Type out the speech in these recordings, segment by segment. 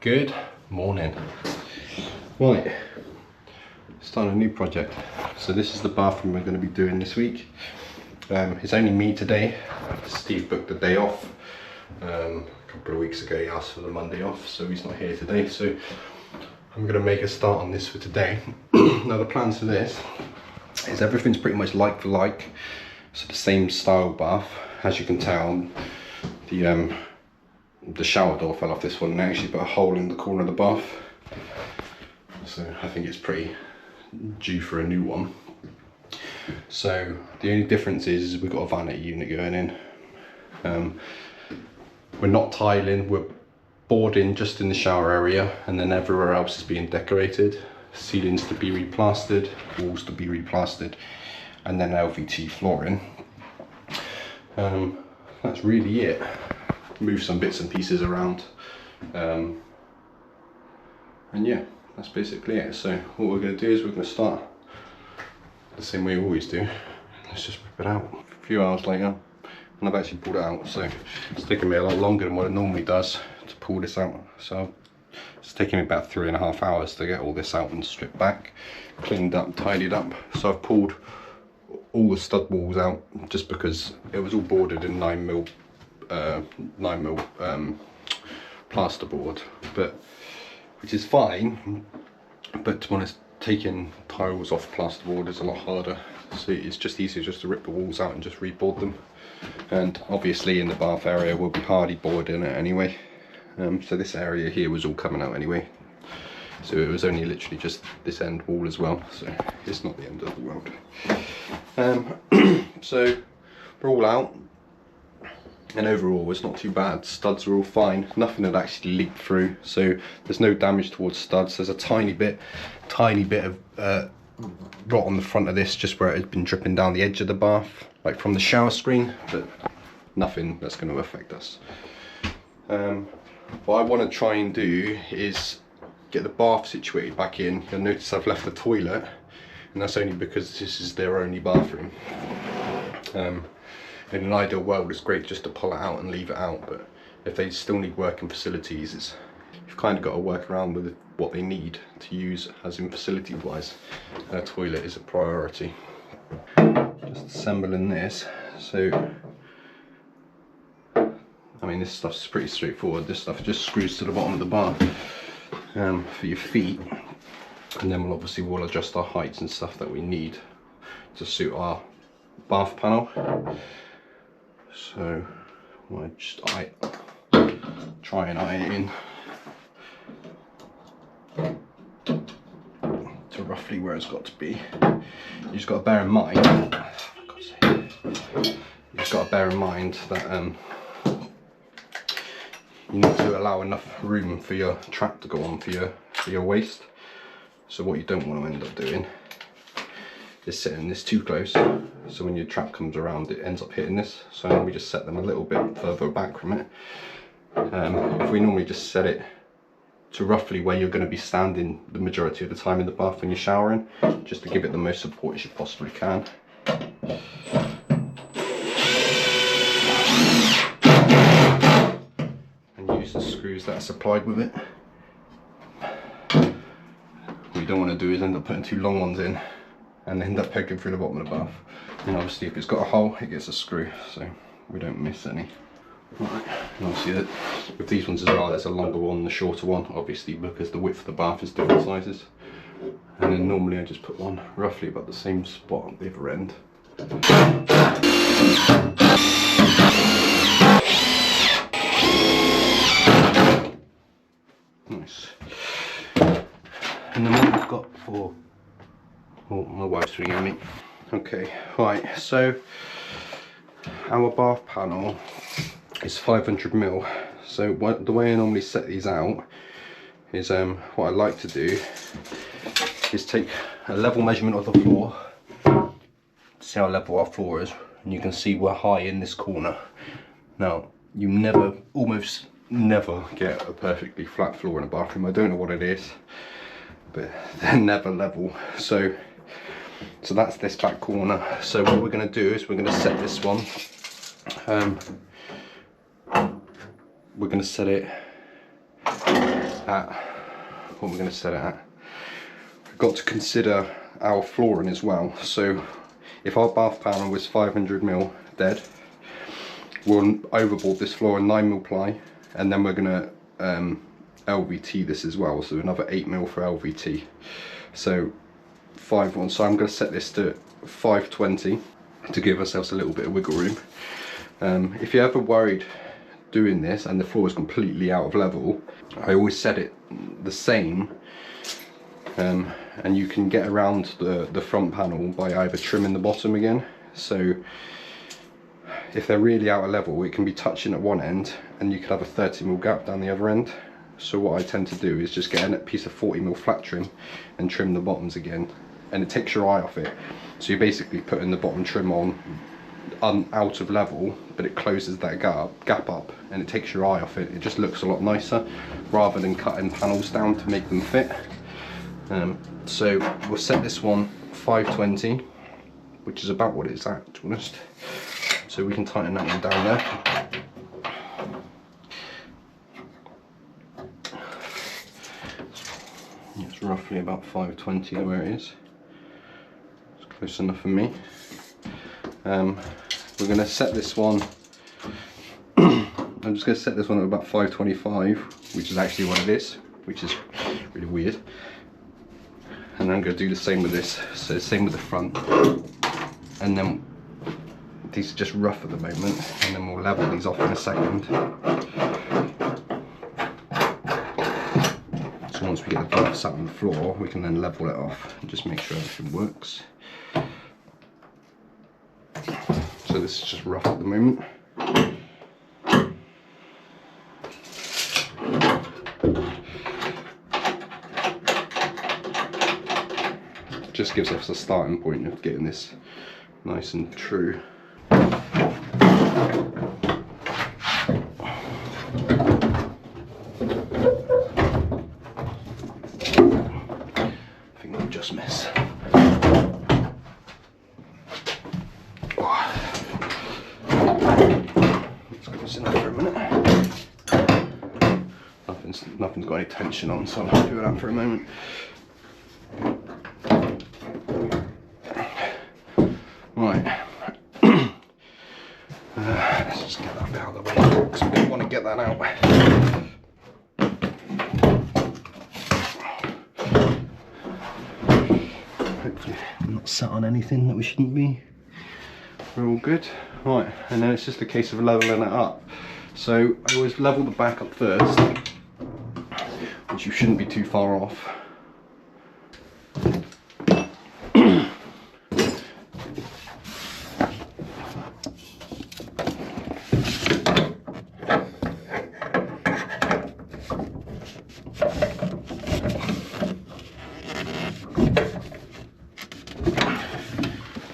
Good morning. Right, starting a new project. So this is the bathroom we're going to be doing this week. It's only me today. Steve booked the day off. A couple of weeks ago he asked for the Monday off, so he's not here today. So I'm going to make a start on this for today. Now the plans for this is everything's pretty much like for like. So the same style bath. As you can tell, the shower door fell off this one and I actually put a hole in the corner of the bath. So I think it's pretty due for a new one. So the only difference is we've got a vanity unit going in. We're not tiling, we're boarding just in the shower area, and then everywhere else is being decorated. Ceilings to be replastered, walls to be replastered, and then LVT flooring. That's really it. Move some bits and pieces around, and yeah, that's basically it. So what we're going to do is we're going to start the same way we always do. Let's just rip it out. A few hours later, and I've actually pulled it out, so it's taking me a lot longer than what it normally does to pull this out. So it's taking me about 3.5 hours to get all this out and stripped back, cleaned up, tidied up. So I've pulled all the stud walls out just because it was all boarded in 9mm plasterboard, but which is fine, but to be honest, taking tiles off plasterboard is a lot harder, so it's just easier just to rip the walls out and just reboard them. And obviously in the bath area we'll be hardy boarding it anyway, so this area here was all coming out anyway, so it was only literally just this end wall as well, so it's not the end of the world. So we're all out. And overall it's not too bad. Studs are all fine, nothing had actually leaked through, so there's no damage towards studs. There's a tiny bit of rot on the front of this, just where it had been dripping down the edge of the bath, like from the shower screen, but nothing that's going to affect us. What I want to try and do is get the bath situated back in. You'll notice I've left the toilet, and that's only because this is their only bathroom. In an ideal world it's great just to pull it out and leave it out, but if they still need working facilities, you've kind of got to work around with what they need to use, as in facility wise. A toilet is a priority. Just assembling this, so I mean this stuff's pretty straightforward. This stuff just screws to the bottom of the bath for your feet, and then we'll adjust our heights and stuff that we need to suit our bath panel. So I just try and eye it in to roughly where it's got to be. You just got to bear in mind, that you need to allow enough room for your trap to go on for your waist. So what you don't want to end up doing is setting this too close, so when your trap comes around it ends up hitting this. So we just set them a little bit further back from it. If we normally just set it to roughly where you're going to be standing the majority of the time in the bath when you're showering, just to give it the most support as you possibly can. And use the screws that are supplied with it. What you don't want to do is end up putting too long ones in and end up poking through the bottom of the bath. And obviously if it's got a hole, it gets a screw, so we don't miss any. Right. And obviously with these ones as well, there's a longer one and a shorter one, obviously because the width of the bath is different sizes. And then normally I just put one roughly about the same spot at the other end. Nice. And then what we've got for... Oh, my wife's ringing me. Okay, right, so our bath panel is 500mm. So the way I normally set these out is what I like to do is take a level measurement of the floor, see how level our floor is, and you can see we're high in this corner. Now, you almost never get a perfectly flat floor in a bathroom. I don't know what it is, but they're never level. So that's this back corner. So what we're going to do is we're going to set this one. We're going to set it at what we're going to set it at. We've got to consider our flooring as well. So if our bath panel was 500mm dead, we'll overboard this floor in 9mm ply, and then we're going to LVT this as well, so another 8mm for LVT. So 5-1. So I'm going to set this to 520 to give ourselves a little bit of wiggle room. If you're ever worried doing this and the floor is completely out of level, I always set it the same, and you can get around the front panel by either trimming the bottom again. So if they're really out of level, it can be touching at one end and you could have a 30mm gap down the other end. So what I tend to do is just get a piece of 40mm flat trim and trim the bottoms again, and it takes your eye off it. So you're basically putting the bottom trim on out of level, but it closes that gap up, and it takes your eye off it. It just looks a lot nicer rather than cutting panels down to make them fit. So we'll set this one 520, which is about what it's at, to be honest. So we can tighten that one down there. It's roughly about 520 where it is. It's close enough for me. We're going to set this one, I'm just going to set this one at about 525, which is actually what it is, which is really weird. And I'm going to do the same with this, so same with the front. And then these are just rough at the moment, and then we'll level these off in a second. So once we get the bath sat on the floor, we can then level it off and just make sure everything works. So this is just rough at the moment. Just gives us a starting point of getting this nice and true. I think we'll just miss. Let's go sit down for a minute. Nothing's got any tension on, so I'm happy with that for a moment. Right, let's just get that bit out of the way, because we don't want to get that out. Hopefully I'm not sat on anything that we shouldn't be. We're all good. Right, and then it's just a case of leveling it up. So I always level the back up first, which you shouldn't be too far off.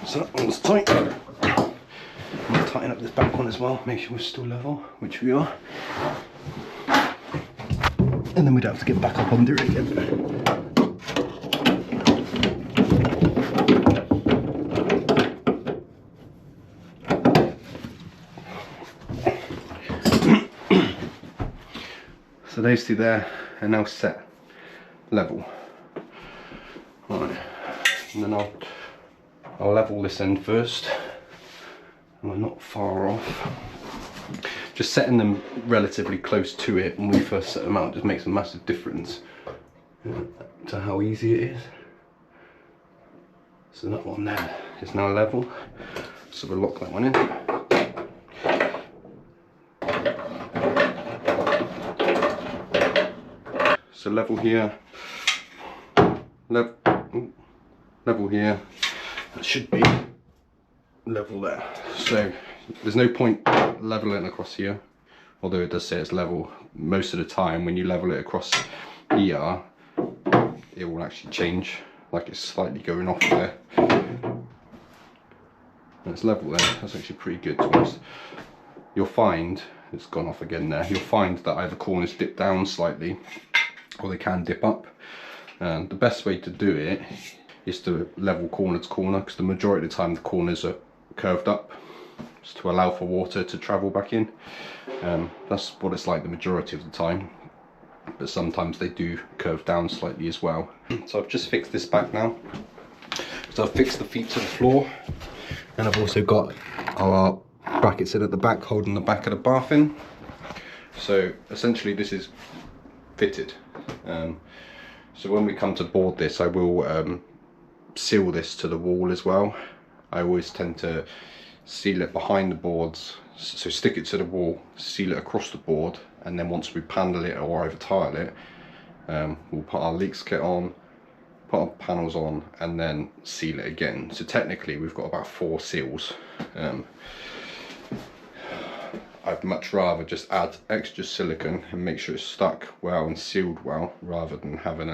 So that one's tight. I'm going to tighten up this back one as well, make sure we're still level, which we are. And then we'd have to get back up under it again. So those two there are now set level. Right, and then I'll level this end first. And we're not far off. Just setting them relatively close to it when we first set them out just makes a massive difference to how easy it is. So that one there is now level. So we'll lock that one in. So level here, level here, that should be level there. So there's no point leveling across here, although it does say it's level. Most of the time when you level it across here, it will actually change, like it's slightly going off there. And it's level there, that's actually pretty good to us. You'll find, it's gone off again there, you'll find that either corners dip down slightly, or they can dip up. And the best way to do it is to level corner to corner, because the majority of the time the corners are curved up, just to allow for water to travel back in. That's what it's like the majority of the time. but sometimes they do curve down slightly as well. So I've just fixed this back now. So I've fixed the feet to the floor, and I've also got our brackets in at the back holding the back of the bath in. So essentially this is fitted. So when we come to board this, I will seal this to the wall as well. I always tend to seal it behind the boards, so stick it to the wall, seal it across the board, and then once we panel it or over tile it, we'll put our leaks kit on, put our panels on, and then seal it again. So technically we've got about 4 seals. I'd much rather just add extra silicone and make sure it's stuck well and sealed well, rather than having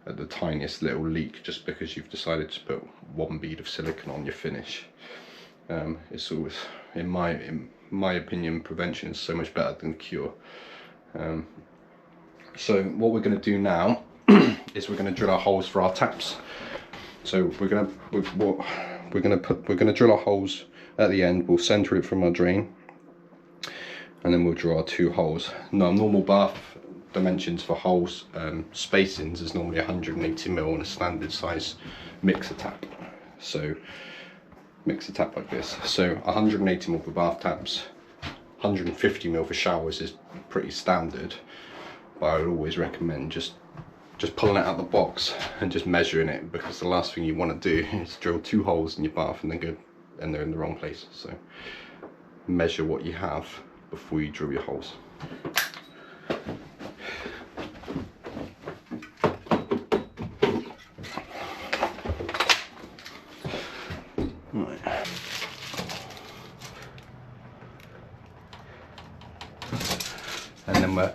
the tiniest little leak just because you've decided to put 1 bead of silicone on your finish. It's always, in my opinion, prevention is so much better than cure. So what we're going to do now is we're going to drill our holes for our taps. So we're going to drill our holes at the end. We'll center it from our drain, and then we'll draw our 2 holes. Now, normal bath dimensions for holes, spacings is normally 180mm on a standard size mixer tap. So mixer tap like this. So 180mm for bath taps, 150mm for showers is pretty standard. But I would always recommend just pulling it out of the box and just measuring it, because the last thing you want to do is drill 2 holes in your bath and then they're in the wrong place. So measure what you have before you drill your holes. Right. And then we're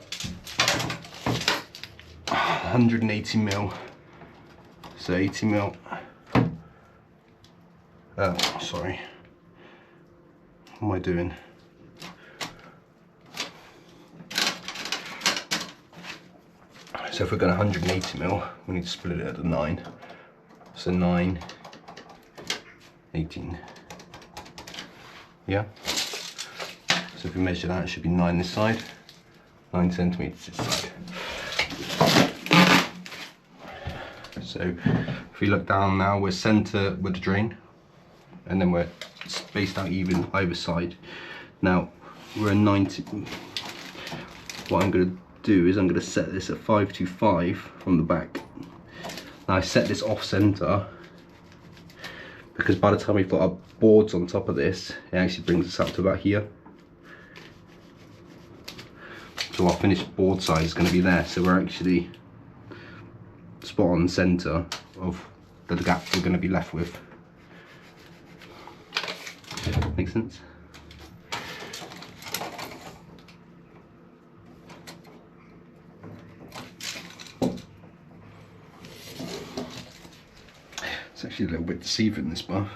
180mm, so 80mm. Sorry, what am I doing? So if we're going 180mm, we need to split it at the 9. So 9, 18. Yeah. So if we measure that, it should be 9 this side, 9 centimeters this side. So if we look down now, we're center with the drain, and then we're spaced out even either side. Now we're a 90. What I'm going to do is I'm going to set this at 525 from the back. Now I set this off center because by the time we've got our boards on top of this, it actually brings us up to about here. So our finished board size is going to be there. So we're actually spot on center of the gap we're going to be left with. Make sense? It's actually a little bit deceiving, this bath,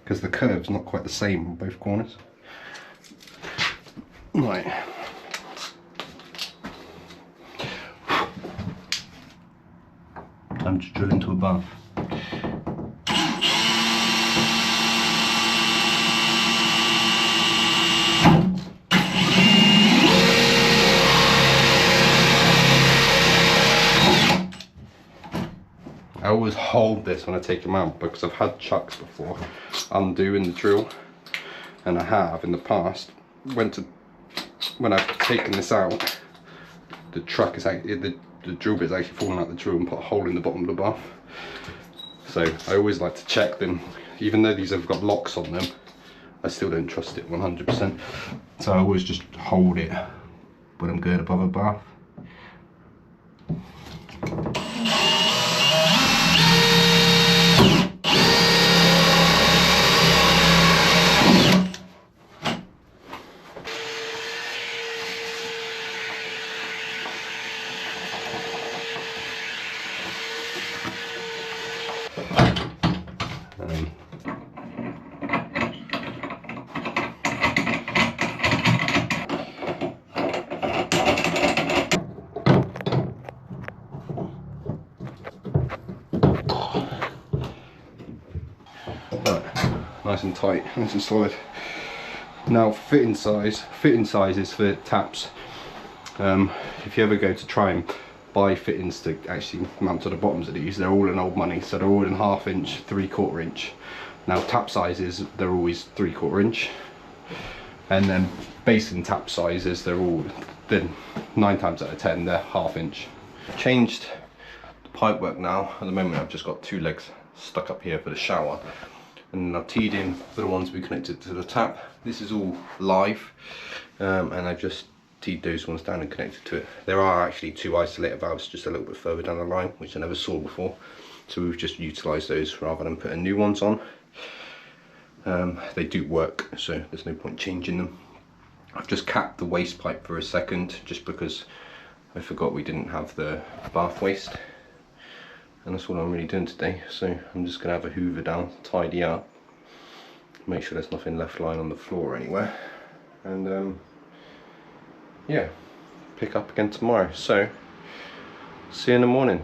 because the curve's not quite the same on both corners. Right. Time to drill into a bath. I always hold this when I take them out, because I've had chucks before undoing the drill, and I have in the past. When I've taken this out, the truck is actually the drill bit is actually falling out the drill and put a hole in the bottom of the bath. So I always like to check them, even though these have got locks on them. I still don't trust it 100%. So I always just hold it when I'm going above a bath. Nice and tight, nice and solid. Now fitting sizes for taps. If you ever go to try and buy fittings to actually mount to the bottoms of these, they're all in old money, so they're all in 1/2 inch, 3/4 inch. Now tap sizes, they're always 3/4 inch, and then basin tap sizes, then 9 times out of 10 they're 1/2 inch. Changed the pipe work now. At the moment I've just got 2 legs stuck up here for the shower, and I've teed in for the ones we connected to the tap. This is all live, and I've just teed those ones down and connected to it. There are actually 2 isolator valves just a little bit further down the line, which I never saw before, so we've just utilised those rather than putting new ones on. They do work, so there's no point changing them. I've just capped the waste pipe for a second, just because I forgot we didn't have the bath waste, and that's what I'm really doing today. So I'm just going to have a hoover down, tidy up, make sure there's nothing left lying on the floor anywhere, and yeah, pick up again tomorrow. So see you in the morning.